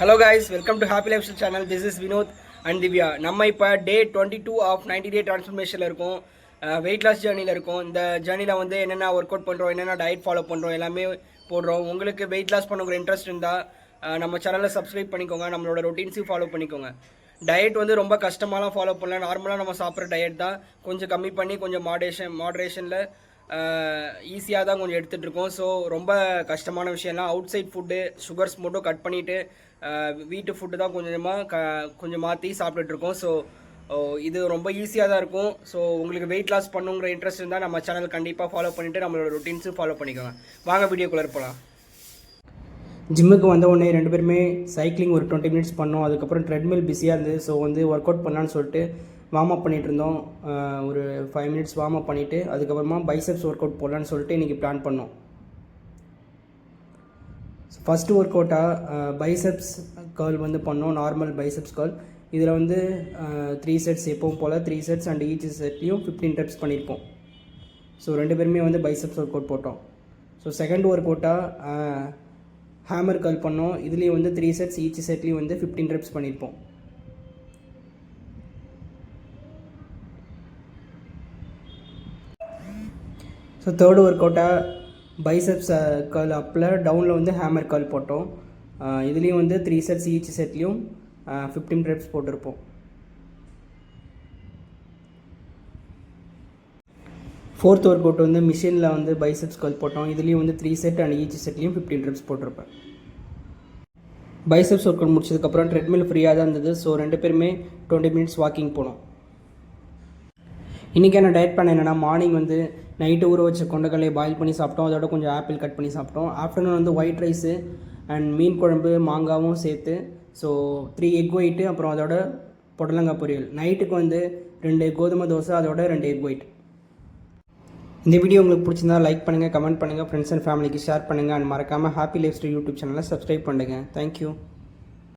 Hello guys, welcome to Happy Lifestyle channel. This is Vinod and Divya. நம்ம இப்போ டே 22 of 90 டே டிரான்ஸ்ஃபர்மேஷனில் இருக்கும். Weight loss ஜேர்னியில் இருக்கும். இந்த ஜேர்னியில் வந்து என்னென்ன ஒர்க் அவுட் பண்ணுறோம், என்னென்ன டயட் ஃபாலோ பண்ணுறோம் எல்லாமே போடுறோம். உங்களுக்கு வெயிட் லாஸ் பண்ணுற இன்ட்ரெஸ்ட் இருந்தால் நம்ம சேனலில் சப்ஸ்கிரைப் பண்ணிக்கோங்க. நம்மளோட ரொட்டீன்ஸையும் ஃபாலோ பண்ணிக்கோங்க. டயட் வந்து ரொம்ப கஷ்டமாலாம் ஃபாலோ பண்ணலாம். நார்மலாக நம்ம சாப்பிட்ற டயட் தான். கொஞ்சம் கம்மி பண்ணி கொஞ்சம் மாட்ரேஷனில் ஈஸியாக தான் கொஞ்சம் எடுத்துகிட்ருக்கோம். ஸோ ரொம்ப கஷ்டமான விஷயம்லாம் அவுட் சைட் ஃபுட்டு சுகர்ஸ் மட்டும் கட் பண்ணிவிட்டு வீட்டு ஃபுட்டு தான் கொஞ்சம் மாற்றி சாப்பிட்டுட்ருக்கோம். ஸோ இது ரொம்ப ஈஸியாக தான் இருக்கும். ஸோ உங்களுக்கு வெயிட் லாஸ் பண்ணுங்கிற இன்ட்ரெஸ்ட் இருந்தால் நம்ம சேனல் கண்டிப்பாக ஃபாலோ பண்ணிவிட்டு நம்மளோட ரொட்டீன்ஸும் ஃபாலோ பண்ணிக்கோங்க. வாங்க வீடியோக்குள்ளே போகலாம். ஜிம்முக்கு வந்த உடனே 2 பேருமே சைக்கிளிங் ஒரு 20 மினிட்ஸ் பண்ணோம். அதுக்கப்புறம் ட்ரெட்மில் பிஸியாக இருந்தது. ஸோ வந்து ஒர்க் அவுட் பண்ணலான்னு சொல்லிட்டு வார்ம் அப் பண்ணிகிட்டு இருந்தோம். ஒரு 5 மினிட்ஸ் வார்ம் அப் பண்ணிவிட்டு அதுக்கப்புறமா பைசெப்ஸ் ஒர்க் அவுட் போடலான்னு சொல்லிட்டு இன்றைக்கி பிளான் பண்ணோம். ஃபஸ்ட்டு ஒர்க் அவுட்டாக பைசெப்ஸ் கர்ல் வந்து பண்ணோம். Normal biceps curl. இதில் வந்து 3 செட்ஸ் எப்பவும் போல் 3 செட்ஸ் அண்ட் ஈச் செட்லேயும் 15 ரெப்ஸ் பண்ணியிருப்போம். ஸோ 2 பேருமே வந்து பைசெப்ஸ் ஒர்க் அவுட் போட்டோம். ஸோ செகண்ட் ஒர்க் அவுட்டாக ஹேமர் கர்ல் பண்ணோம். இதுலேயும் வந்து 3 செட்ஸ் ஈச் செட்லேயும் வந்து 15 ரெப்ஸ் பண்ணியிருப்போம். ஸோ தேர்டு ஒர்க் அவுட்டாக பைசெப்ஸ் கர்ல் அப்பில் டவுனில் வந்து ஹேமர் கர்ல் போட்டோம். இதுலேயும் வந்து 3 செட்ஸ் ஈச் செட்லேயும் 15 ரெப்ஸ் போட்டிருப்போம். ஃபோர்த் ஒர்க் அவுட் வந்து மிஷினில் வந்து பைசெப்ஸ் கர்ல் போட்டோம். இதுலேயும் வந்து 3 செட் அண்ட் ஈச் செட்லேயும் 15 ரெப்ஸ் போட்டிருப்பேன். பைசெப்ஸ் ஒர்க் அவுட் முடிச்சதுக்கப்புறம் ட்ரெட்மில் ஃப்ரீயாக தான் இருந்தது. ஸோ 2 பேருமே 20 மினிட்ஸ் வாக்கிங் போனோம். இன்றைக்கான டயட் பிளான் என்னென்னா, மார்னிங் வந்து நைட்டு ஊற வச்ச கொண்டக்கடலையை பாயில் பண்ணி சாப்பிட்டோம். அதோட கொஞ்சம் ஆப்பிள் கட் பண்ணி சாப்பிட்டோம். ஆஃப்டர்நூன் வந்து ஒயிட் ரைஸு அண்ட் மீன் குழம்பு மாங்காவும் சேர்த்து ஸோ 3 எக் ஒயிட்டு அப்புறம் அதோட புடலங்காய் பொரியல். நைட்டுக்கு வந்து 2 கோதுமை தோசை அதோட 2 எக் ஒயிட். இந்த வீடியோ உங்களுக்கு பிடிச்சிருந்தா லைக் பண்ணுங்கள், கமெண்ட் பண்ணுங்கள், ஃப்ரெண்ட்ஸ் அண்ட் ஃபேமிலிக்கு ஷேர் பண்ணுங்கள் அண்ட் மறக்காமல் ஹாப்பி லைஃப் ஸ்டைல் யூடியூப் சேனலை சப்ஸ்கிரைப் பண்ணுங்கள். தேங்க்யூ.